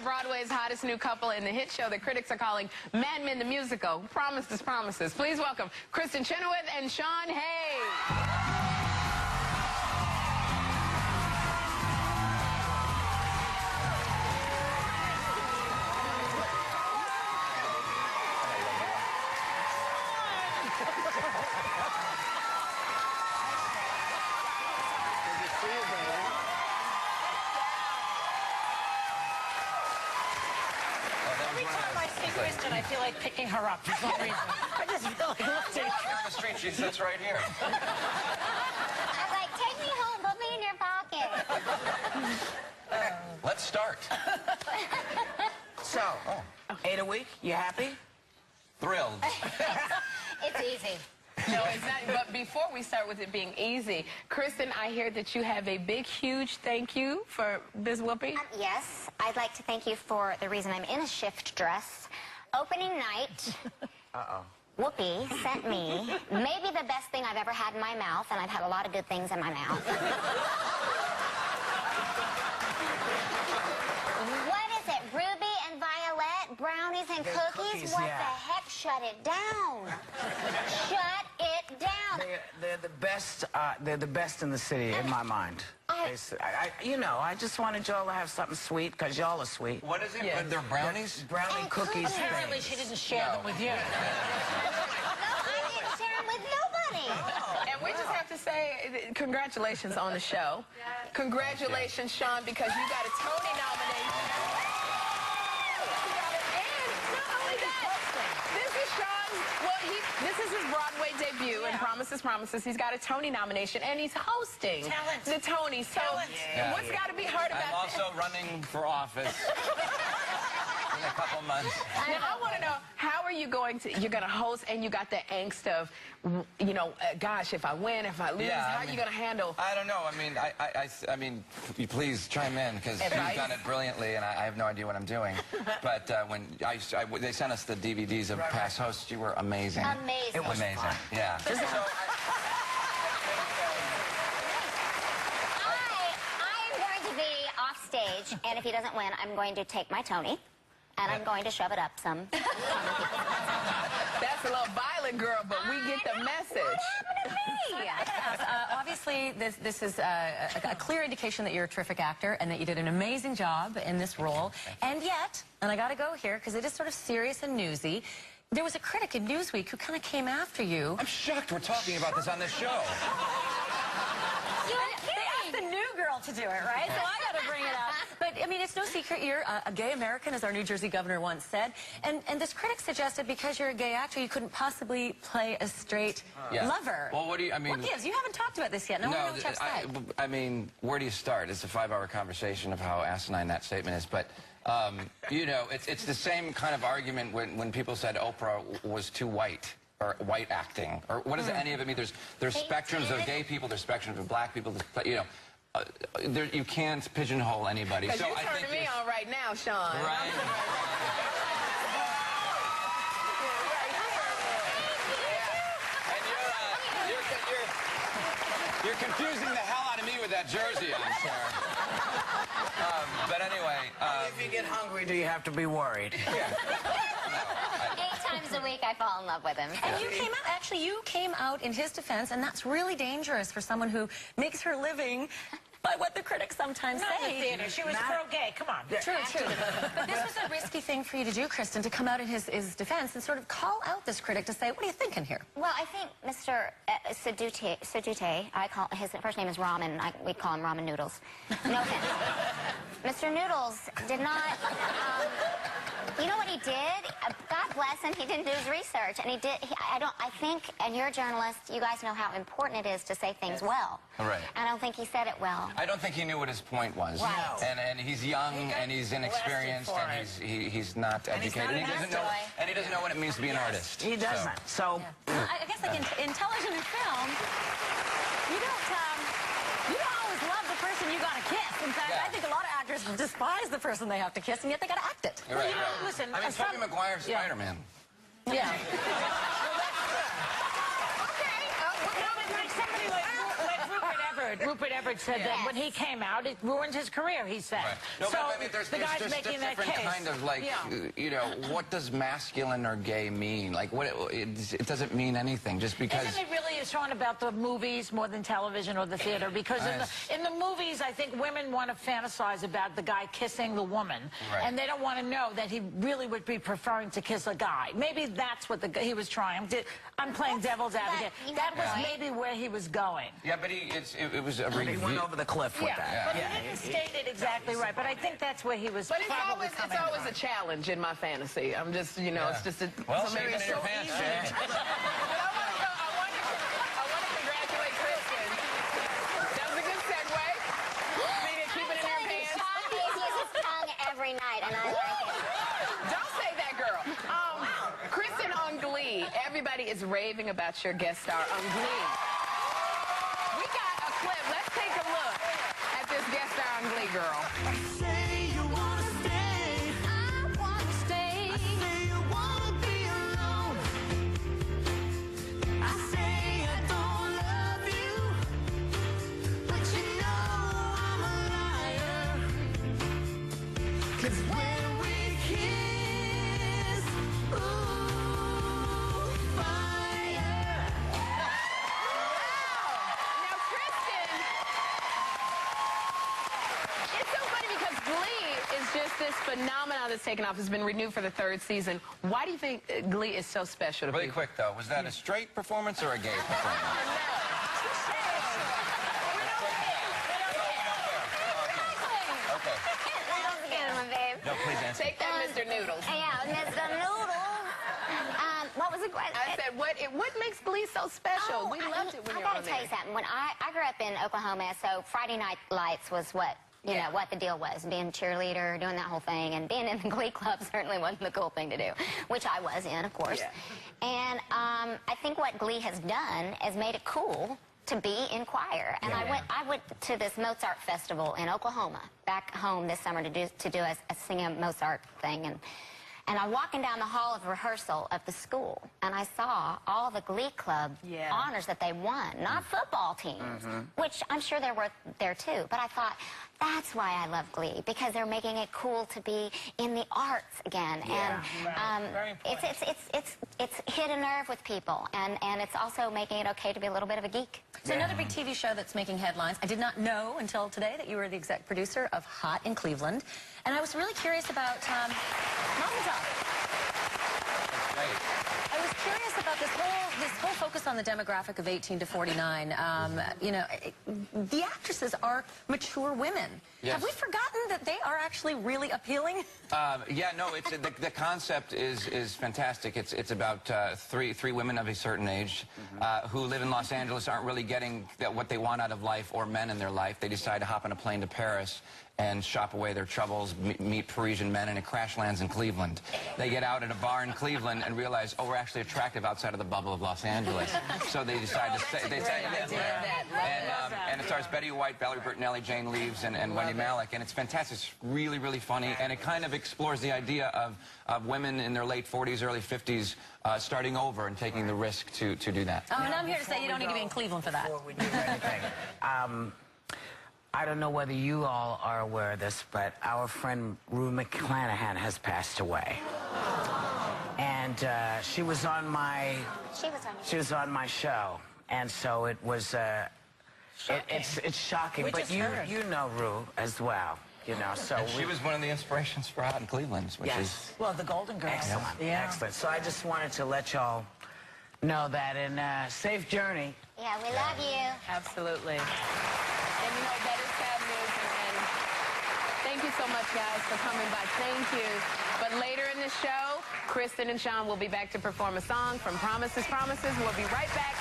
Broadway's hottest new couple in the hit show that critics are calling Mad Men the Musical. Promises, promises. Please welcome Kristin Chenoweth and Sean Hayes. Every time I see Kristin, I feel like picking her up for some reason. I just feel like lifting. Here on the street, she sits right here. I'm like, take me home, put me in your pocket. Let's start. So, 8 a week, you happy? Thrilled. It's easy. No, it's not. But before we start with it being easy, Kristin, I hear that you have a big, huge thank you for Biz Whoopi. Yes, I'd like to thank you for the reason I'm in a shift dress. Opening night, Whoopi sent me maybe the best thing I've ever had in my mouth, and I've had a lot of good things in my mouth. What is it, Ruby and Violet, brownies and cookies? What yeah. the heck? Shut it down. Shut it down. They're the best. They're the best in the city, in my mind. You know, I just wanted y'all to have something sweet because y'all are sweet. What is it? Yeah. They're brownies? Brownie cookies. Apparently, she didn't share them with you. No, I didn't share them with nobody. And we just have to say congratulations on the show. Congratulations, Sean, because you got a Tony nomination. This is his Broadway debut in Promises, Promises. He's got a Tony nomination, and he's hosting the Tony. So what's got to be hard about I'm also running for office in a couple months. Now, I want to know, how are you going to, you're going to host, and you got the angst of, you know, gosh, if I win, if I lose, how are you going to handle? I don't know. I mean, you please chime in, because you've done it brilliantly, and I have no idea what I'm doing. But when they sent us the DVDs of past hosts, you were amazing. Amazing. It was amazing. fun. Yeah. I'm going to be off stage, and if he doesn't win, I'm going to take my Tony, and I'm going to shove it up some. That's a little violent, girl, but we get the message. What happened to me? Obviously, this is a clear indication that you're a terrific actor and that you did an amazing job in this role. And yet, and I got to go here because it is sort of serious and newsy, there was a critic in Newsweek who kind of came after you. I'm shocked we're talking about this on this show. They asked the new girl to do it, right? So I got to bring it up. But, I mean, it's no secret you're a gay American, as our New Jersey governor once said. And this critic suggested because you're a gay actor, you couldn't possibly play a straight lover. Well, what do you, I mean... What gives? You haven't talked about this yet. No one knows what you have to say. I mean, where do you start? It's a 5-hour conversation of how asinine that statement is, but... you know, it's the same kind of argument when people said Oprah was too white, or white acting, or what does any of it mean? There's spectrums of gay people, there's spectrums of black people, you know, you can't pigeonhole anybody. Because you're turning me on right now, Sean. Right. And you're confusing the hell out of me with that jersey on, sir. But anyway... if you get hungry, do you have to be worried? Yeah. 8 times a week I fall in love with him. And you came out, actually, you came out in his defense, and that's really dangerous for someone who makes her living by what the critics sometimes Not in say. the theater. She was pro-gay. Come on. True, true. But this was a risky thing for you to do, Kristin, to come out in his defense and sort of call out this critic to say, what are you thinking here? Well, I think Mr. Sedute, his first name is Ramen, we call him Ramen Noodles. No offense. Mr. Noodles did not, you know what he did? God bless him, he didn't do his research, and I think, and you're a journalist, you guys know how important it is to say things well. Right. I don't think he said it well. I don't think he knew what his point was. Right. And he's young, and he's inexperienced, and he's not educated, and he doesn't know what it means to be an artist. He doesn't. So Well, I guess like in television and film, you don't always love the person you got to kiss. In fact, I think a lot of actors despise the person they have to kiss, and yet they got to act it. You're right, right. Listen, I mean, Tobey Maguire's Spider-Man. Yeah. Like somebody like Rupert Everett said that when he came out, it ruined his career, he said. Right. No, so but I mean, there's making that different case. kind of, like, you know, what does masculine or gay mean? Like, what it doesn't mean anything just because... Isn't it really a song about the movies more than television or the theater? Because in the movies, I think women want to fantasize about the guy kissing the woman. Right. And they don't want to know that he really would be preferring to kiss a guy. Maybe that's what he was trying. I'm playing devil's advocate. That was maybe where he was going. Yeah, but it was a He went over the cliff with that. But he didn't state it exactly right. But I think that's where he was. But it's always a challenge in my fantasy. I'm just, you know, it's just a... Well, shake it in your pants, Jay. I want to congratulate Kristin. That was a good segue. Keep it in your pants. He uses his tongue every night, and I like it. Don't say that, girl. Kristin on Glee. Everybody is raving about your guest star on Glee. We got a clip. Let's take a look at this guest star on Glee, girl. Say you wanna stay. I wanna stay. I say you wanna be alone. I say I don't love you, but you know I'm a liar. 'Cause when we kiss, ooh, fire. Now, Kristin, it's so funny because Glee is just this phenomenon that's taken off. It's been renewed for the 3rd season. Why do you think Glee is so special to Really people? quick, though, was that a straight performance or a gay performance? Okay. No, please answer. Take that, Mr. Noodles. Yeah, Mr. Noodles. What was the question? I said, what makes Glee so special? We loved it when I you were gotta on tell there. you something. When I grew up in Oklahoma, so Friday Night Lights was what, you know, what the deal was. Being a cheerleader, doing that whole thing, and being in the Glee Club certainly wasn't the cool thing to do, which I was in, of course. Yeah. And I think what Glee has done is made it cool to be in choir. And I went to this Mozart festival in Oklahoma, back home this summer to do a sing a Mozart thing. And I'm walking down the hall of rehearsal of the school, and I saw all the Glee Club honors that they won, not football teams, which I'm sure they were there too. But I thought, that's why I love Glee, because they're making it cool to be in the arts again. And it's hit a nerve with people, and it's also making it okay to be a little bit of a geek. So another big TV show that's making headlines. I did not know until today that you were the exec producer of Hot in Cleveland. And I was really curious about Mazel Tov. I was curious about this whole focus on the demographic of 18 to 49. You know, the actresses are mature women. Yes. Have we forgotten that they are actually really appealing? Yeah, no, the concept is fantastic. It's about three women of a certain age who live in Los Angeles, aren't really getting what they want out of life or men in their life. They decide to hop on a plane to Paris and shop away their troubles, meet Parisian men, and it crash lands in Cleveland. They get out at a bar in Cleveland and realize, oh, we're actually attractive outside of the bubble of Los Angeles. So they decide to stay. They say, and it stars Betty White, Valerie Bertinelli, Jane Leaves, and Wendy Malick, and it's fantastic. It's really, really funny, and it kind of explores the idea of women in their late 40s, early 50s starting over and taking the risk to do that. Oh, and I'm here to say you don't need to be in Cleveland for that. Before we do anything, I don't know whether you all are aware of this, but our friend Rue McClanahan has passed away. And she was on my show, and so it was it's shocking. But you know Rue as well, you know. So she was one of the inspirations for Hot in Cleveland, which is well, the Golden Girls. excellent, excellent. So I just wanted to let y'all know that, in safe journey. Yeah, we love you. Absolutely. And you know, that is sad news. And thank you so much, guys, for coming by. Thank you. But later in the show, Kristin and Sean will be back to perform a song from Promises, Promises. We'll be right back.